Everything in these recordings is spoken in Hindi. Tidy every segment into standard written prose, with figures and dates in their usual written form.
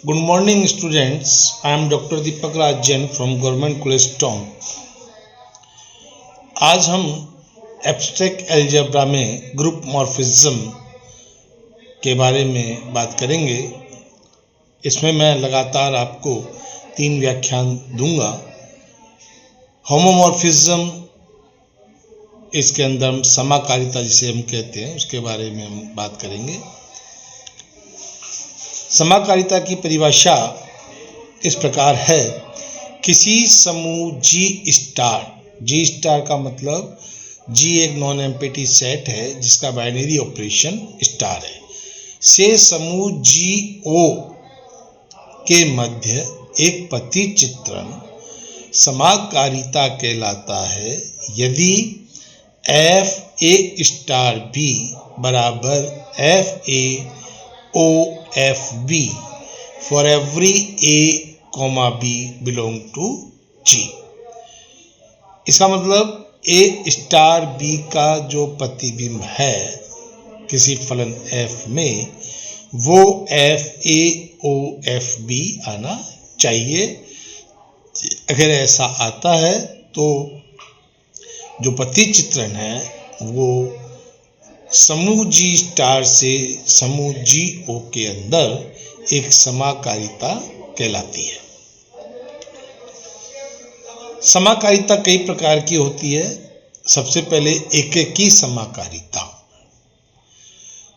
Good morning, students. I am Dr. Deepak Raj Jain from Government College Town. आज हम एब्स्ट्रैक्ट अलजेब्रा में ग्रुप मॉर्फिज्म के बारे में बात करेंगे। इसमें मैं लगातार आपको 3 व्याख्यान दूंगा। होमोमॉर्फिज्म, इसके अंदर समाकारिता जिसे हम कहते हैं, उसके बारे में हम बात करेंगे। समाकारिता की परिभाषा इस प्रकार है, किसी समूह जी स्टार का मतलब जी एक नॉन एम्प्टी सेट है जिसका बाइनरी ऑपरेशन स्टार है, से समूह जी ओ के मध्य एक प्रतिचित्रण समाकारिता कहलाता है यदि एफ ए स्टार बी बराबर F A O F B for every A comma B belong to G. इसका मतलब ए स्टार बी का जो प्रतिबिंब है किसी फलन एफ में, वो F A O F B आना चाहिए। अगर ऐसा आता है तो जो प्रतिचित्रण है वो समूह जी स्टार से समूह जी ओ के अंदर एक समाकारिता कहलाती है। समाकारिता कई प्रकार की होती है। सबसे पहले एकेकी समाकारिता।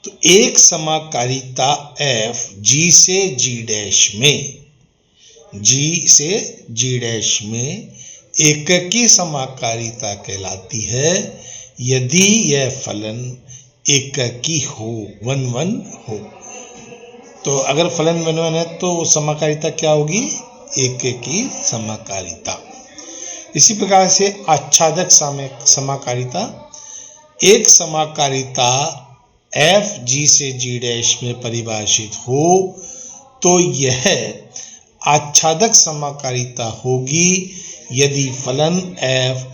तो एक समाकारिता एफ जी से जी डैश में एकेकी समाकारिता कहलाती है यदि यह फलन एकेकी हो, 1-1 हो। तो अगर फलन 1-1 है तो समाकारिता क्या होगी? एकेकी समाकारिता। इसी प्रकार से आच्छादक समाकारिता। एक समाकारिता एफ जी से जी डैश में परिभाषित हो तो यह आच्छादक समाकारिता होगी यदि फलन एफ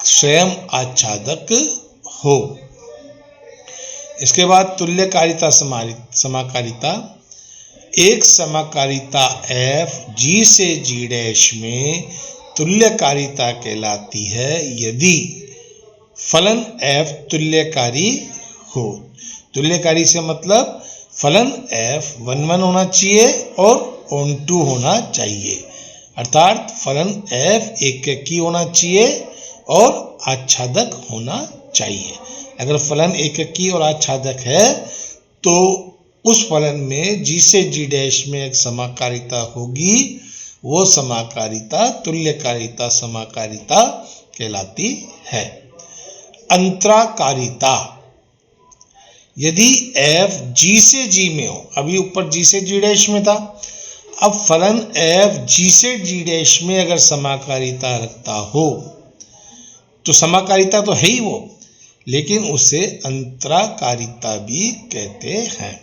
स्वयं आच्छादक हो। इसके बाद तुल्यकारिता समाकारिता। एक समाकारिता एफ जी से जी डैश में तुल्यकारिता कहलाती है यदि फलन एफ तुल्यकारी हो। तुल्यकारी से मतलब फलन एफ 1-1 होना चाहिए और on2 होना चाहिए, अर्थात फलन एफ एकेकी होना चाहिए और आच्छादक होना चाहिए। अगर फलन एकेकी और आच्छादक है तो उस फलन में जी से जी डैश में एक समाकारिता होगी, वो समाकारिता तुल्यकारिता समाकारिता कहलाती है। अंतराकारिता। यदि एफ जी से जी में हो, अभी ऊपर जी से जी डैश में था, अब फलन एफ जी से जी डैश में अगर समाकारिता रखता हो तो समाकारिता तो है ही वो, लेकिन उसे अंतराकारिता भी कहते हैं।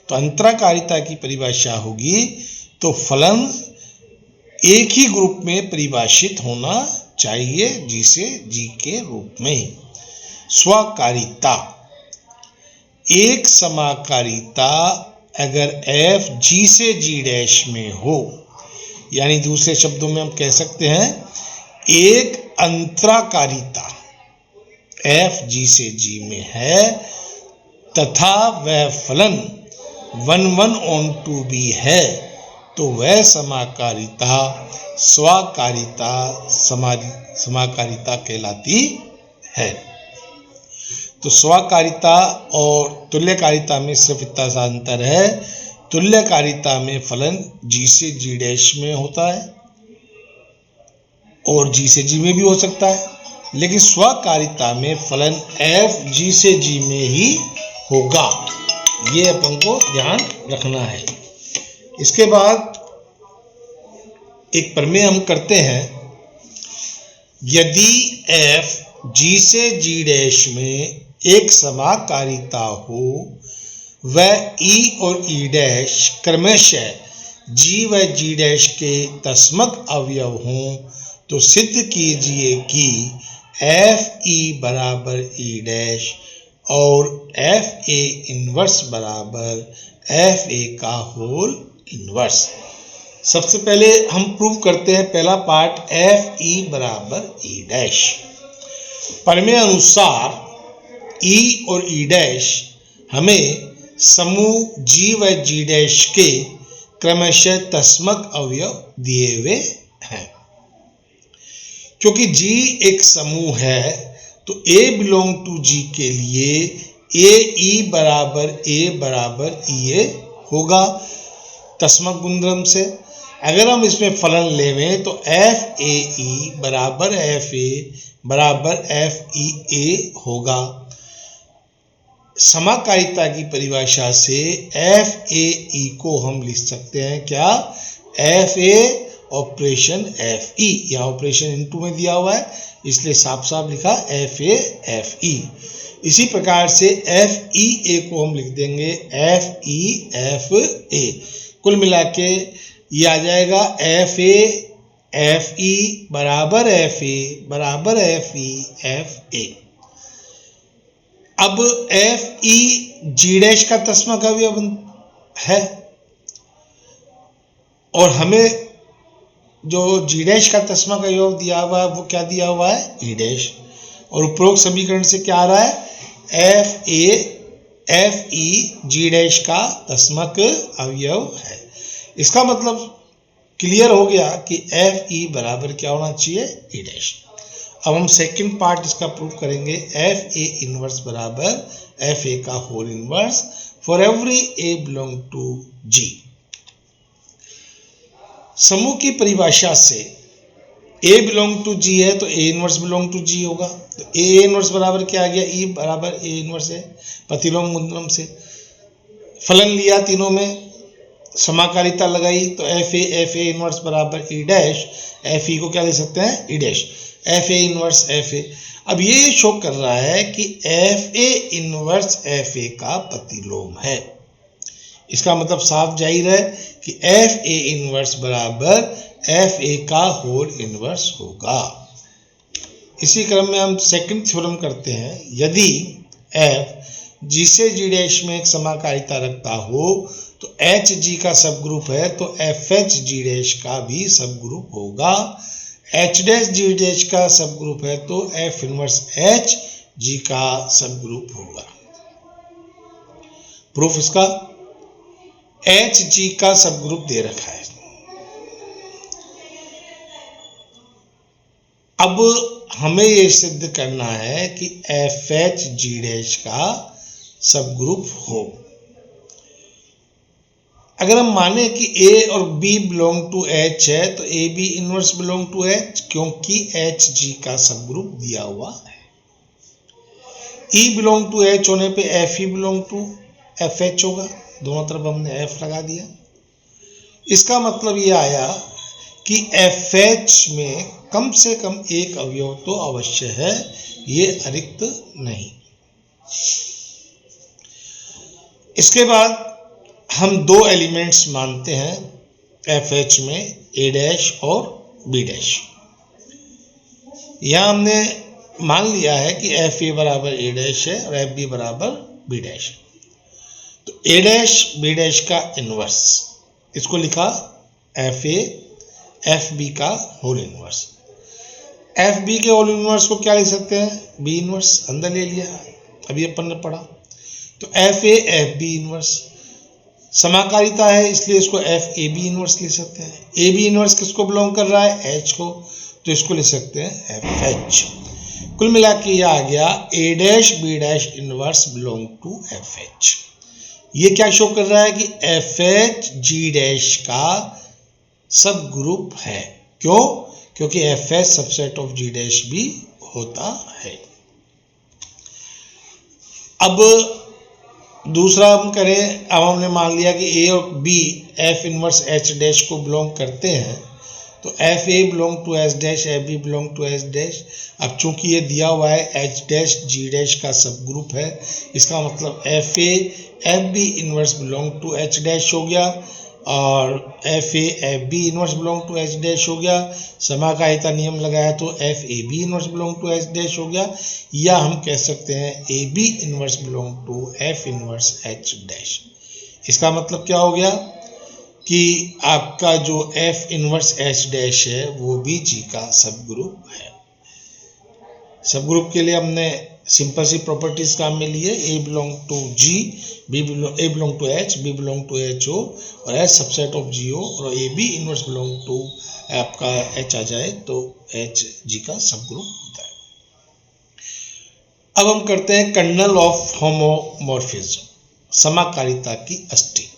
तो अंतराकारिता की परिभाषा होगी तो फलन एक ही ग्रुप में परिभाषित होना चाहिए जी से जी के रूप में। स्वकारिता। एक समाकारिता अगर एफ जी से जी डैश में हो, यानी दूसरे शब्दों में हम कह सकते हैं एक अंतराकारिता एफ जी से जी में है तथा वह फलन 1-1 on2 भी है तो वह समाकारिता स्वकारिता समाकारिता कहलाती है। तो स्वकारिता और तुल्यकारिता में सिर्फ इतना सा अंतर है, तुल्यकारिता में फलन जी से जी डैश में होता है और जी से जी में भी हो सकता है, लेकिन स्वकारिता में फलन एफ जी से जी में ही होगा। ये अपन को ध्यान रखना है। इसके बाद एक प्रमेय हम करते हैं, यदि एफ जी से जी डैश में एक समाकारिता हो, वह ई और ई डैश क्रमशः जी व जी डैश के तस्मक अवयव हों, तो सिद्ध कीजिए कि एफ ई बराबर ई डैश और एफ ए इनवर्स बराबर एफ ए का होल इनवर्स। सबसे पहले हम प्रूव करते हैं पहला पार्ट एफ ई बराबर ई डैश। प्रमेय अनुसार ई और ई डैश हमें समूह जी व जी डैश के क्रमशः तस्मक अवयव दिए हुए हैं। क्योंकि जी एक समूह है तो ए बिलोंग टू जी के लिए ए बराबर ई ए होगा तस्मक गुणधर्म से। अगर हम इसमें फलन लेवें तो एफ ए ई बराबर एफ ई ए होगा। समाकारिता की परिभाषा से एफ ए ई को हम लिख सकते हैं क्या, F A operation F E. यहाँ ऑपरेशन इनटू में दिया हुआ है इसलिए साफ साफ लिखा एफ ए एफ ई। इसी प्रकार से एफ ई ए को हम लिख देंगे एफ ई एफ ए। कुल मिला के ये आ जाएगा एफ ई बराबर एफ ई एफ ए। अब एफ ई जी डैश का तस्मक अवयव है और हमें जो जी डैश का तस्मक अवयव दिया हुआ है वो क्या दिया हुआ है, ई डैश। और उपरोक्त समीकरण से क्या आ रहा है, एफ ई जी डैश का तस्मक अवयव है। इसका मतलब क्लियर हो गया कि एफ ई बराबर क्या होना चाहिए, ई डैश। अब हम सेकंड पार्ट इसका प्रूव करेंगे, एफ ए इनवर्स बराबर एफ ए का whole inverse for every A belong to G. समूह की परिभाषा से ए बिलोंग टू जी है तो ए इनवर्स बिलोंग टू जी होगा। तो ए इनवर्स बराबर क्या आ गया, ई बराबर ए इनवर्स है प्रतिलोम गुणधर्म से। फलन लिया तीनों में, समाकारिता लगाई तो एफ ए इनवर्स बराबर ई डैश, एफ ई को क्या ले सकते हैं, ई dash, F A inverse F A. अब ये शो कर रहा है कि F A inverse F A का प्रतिलोम है। इसका मतलब साफ जाहिर है कि एफ ए इनवर्स बराबर एफ ए का होल इनवर्स होगा। इसी क्रम में हम सेकंड थ्योरम करते हैं, यदि एफ जी से जी डैश में एक समाकारिता रखता हो तो एच जी का सब ग्रुप है तो एफ एच जी डैश का भी सब ग्रुप होगा। एच डैश जी डैश का सब ग्रुप है तो एफ इनवर्स एच जी का सब ग्रुप होगा। प्रूफ इसका, एच जी का सब ग्रुप दे रखा है। अब हमें यह सिद्ध करना है कि एफ एच जी डैश का सब ग्रुप हो। अगर हम माने कि ए और बी बिलोंग टू एच है तो A B inverse belong to H, क्योंकि एच जी का सब ग्रुप दिया हुआ है। ई बिलोंग टू एच होने पे F E belong to F H होगा, दोनों तरफ हमने एफ लगा दिया। इसका मतलब ये आया कि एफ एच में कम से कम एक अवयव तो अवश्य है, ये अरिक्त नहीं। इसके बाद हम दो एलिमेंट्स मानते हैं एफ एच में, ए डैश और बी डैश। यहां हमने मान लिया है कि एफ ए बराबर ए डैश है और एफ बी बराबर बी डैश। तो ए डैश बी डैश का इनवर्स, इसको लिखा एफ ए एफ बी का होल इनवर्स। एफ बी के होल इनवर्स को क्या लिख सकते हैं, बी इनवर्स, अंदर ले लिया, अभी अपन ने पढ़ा। तो F A F B inverse, समाकारिता है इसलिए इसको एफ ए बी इनवर्स लिख सकते हैं। ए बी इनवर्स किसको बिलोंग कर रहा है, एच को, तो इसको लिख सकते हैं एफ एच। कुल मिला के ये आ गया A dash B dash inverse belong to F H. ये क्या शो कर रहा है कि एफ एच जी डैश का सब ग्रुप है। क्यों, क्योंकि F H subset of ji dash भी होता है। अब दूसरा हम करें, अब हमने मान लिया कि ए और B F inverse H dash को बिलोंग करते हैं तो F A belong to H dash, F B belong to H dash. अब चूंकि ये दिया हुआ है एच डैश जी डैश का सब ग्रुप है, इसका मतलब F A F B inverse belong to H dash हो गया और F A F B inverse belong to H dash हो गया। समाकारिता नियम लगाया तो F A B inverse belong to H dash हो गया, या हम कह सकते हैं A B inverse belong to F inverse H dash. इसका मतलब क्या हो गया कि आपका जो F इनवर्स H डैश है वो भी G का सब ग्रुप है। सब ग्रुप के लिए हमने सिंपल सी प्रॉपर्टीज काम में लिए, A belong to G, A belong to H, B belong to HO और H सबसेट ऑफ GO और AB इनवर्स बिलोंग टू आपका H आ जाए तो H G का सब ग्रुप होता है। अब हम करते हैं कर्नल ऑफ होमोमॉर्फिज्म, समाकारिता की Ashti.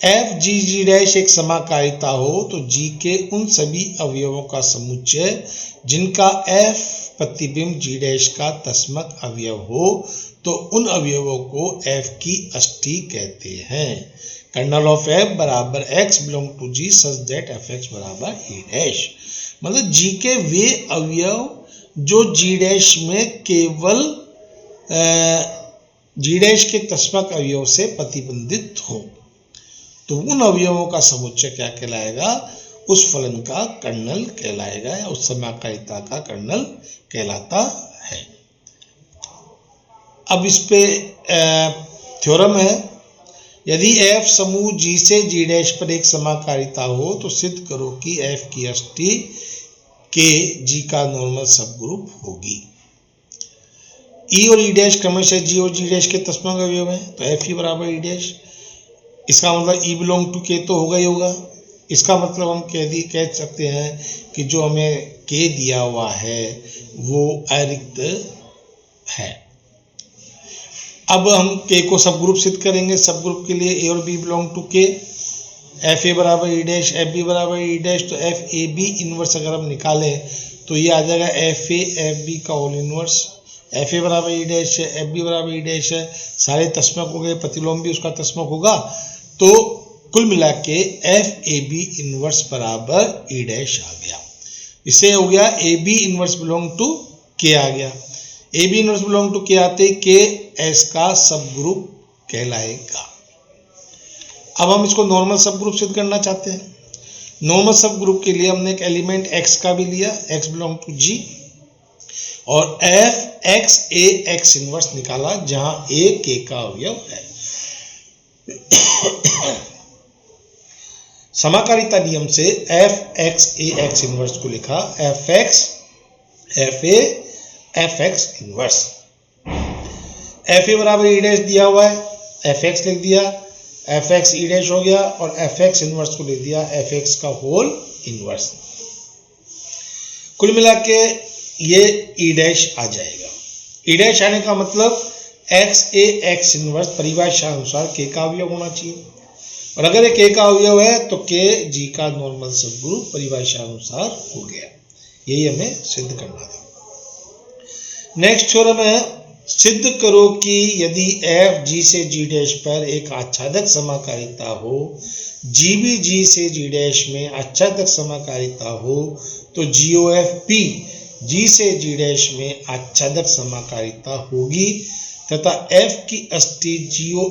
F G G dash एक समाकारिता हो तो G के उन सभी अवयवों का समुच्चय जिनका F प्रतिबिंब G डैश का तस्मक अवयव हो तो उन अवयवों को F की अष्टी कहते हैं। कर्नल ऑफ F बराबर X belong to G such that Fx बराबर E डैश। मतलब G के वे अवयव जो G डैश में केवल G डैश के तस्मक अवयव से प्रतिबंधित हो तो उन अवयवों का समुच्चय क्या कहलाएगा, उस फलन का कर्नल कहलाएगा या उस समाकारिता का कर्नल कहलाता है। अब इस पे थ्योरम है, यदि F समूह G से G डैश पर एक समाकारिता हो तो सिद्ध करो कि F की अष्टी के G का नॉर्मल सब ग्रुप होगी। E और E डैश क्रमशः G और G डैश के तस्मक अवयव हैं तो F ही बराबर E डैश। इसका मतलब E बिलोंग टू K तो होगा ही होगा। इसका मतलब हम कह सकते हैं कि जो हमें K दिया हुआ है वो अरिक्त है। अब हम K को सब ग्रुप सिद्ध करेंगे। सब ग्रुप के लिए A और B belong to K, F A बराबर ई डैश, एफ बी बराबर ई डैश, तो एफ ए बी इनवर्स अगर हम निकालें तो ये आ जाएगा एफ ए एफ बी का होल इनवर्स। एफ ए बराबर ई डैश है, एफ बी बराबर ई डैश है, सारे तस्मक हो गए, प्रतिलोम भी उसका तस्मक होगा, तो कुल मिला के एफ ए बी इनवर्स बराबर ई डैश आ गया। इससे हो गया A B inverse belong to के आ गया। A B inverse belong to के आते के एस का सब ग्रुप कहलाएगा। अब हम इसको नॉर्मल सब ग्रुप सिद्ध करना चाहते हैं। नॉर्मल सब ग्रुप के लिए हमने एक एलिमेंट x का भी लिया, x बिलोंग टू g, और एफ एक्स ए एक्स इनवर्स निकाला जहां a k का अवयव है। समाकारिता नियम से एफ एक्स ए एक्स इनवर्स को लिखा F x F A F x inverse. F A बराबर ई डैश दिया हुआ है, एफ एक्स लिख दिया, एफ एक्स ई डैश हो गया, और एफ एक्स इनवर्स को लिख दिया एफ एक्स का होल इनवर्स। कुल मिला के ये ई डैश आ जाएगा। ई डैश आने का मतलब एक्स ए एक्स इनवर्स परिभाषा अनुसार के का अवयव होना चाहिए, और अगर ये के का अवयव है तो के जी का नॉर्मल सब ग्रुप परिभाषा अनुसार हो गया। यही हमें सिद्ध करना था। नेक्स्ट थ्योरम है, सिद्ध करो कि यदि एफ जी से जी डैश पर एक आच्छादक समाकारिता हो, जी भी जी से जी डैश में आच्छादक समाकारिता हो, तो जी ओ एफ पी जी से जी डैश में आच्छादक समाकारिता होगी तथा एफ की अष्टी जी ओ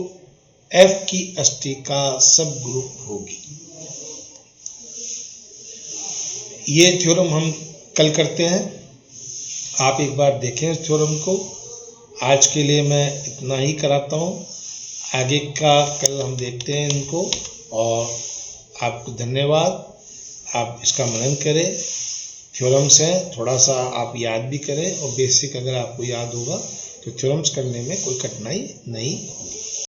एफ की अष्टी का सब ग्रुप होगी। ये थ्योरम हम कल करते हैं, आप एक बार देखें इस थ्योरम को। आज के लिए मैं इतना ही कराता हूँ, आगे का कल हम देखते हैं इनको, और आपको धन्यवाद। आप इसका मनन करें, थ्योरम्स हैं, थोड़ा सा आप याद भी करें, और बेसिक अगर आपको याद होगा तो थ्योरम्स करने में कोई कठिनाई नहीं होगी।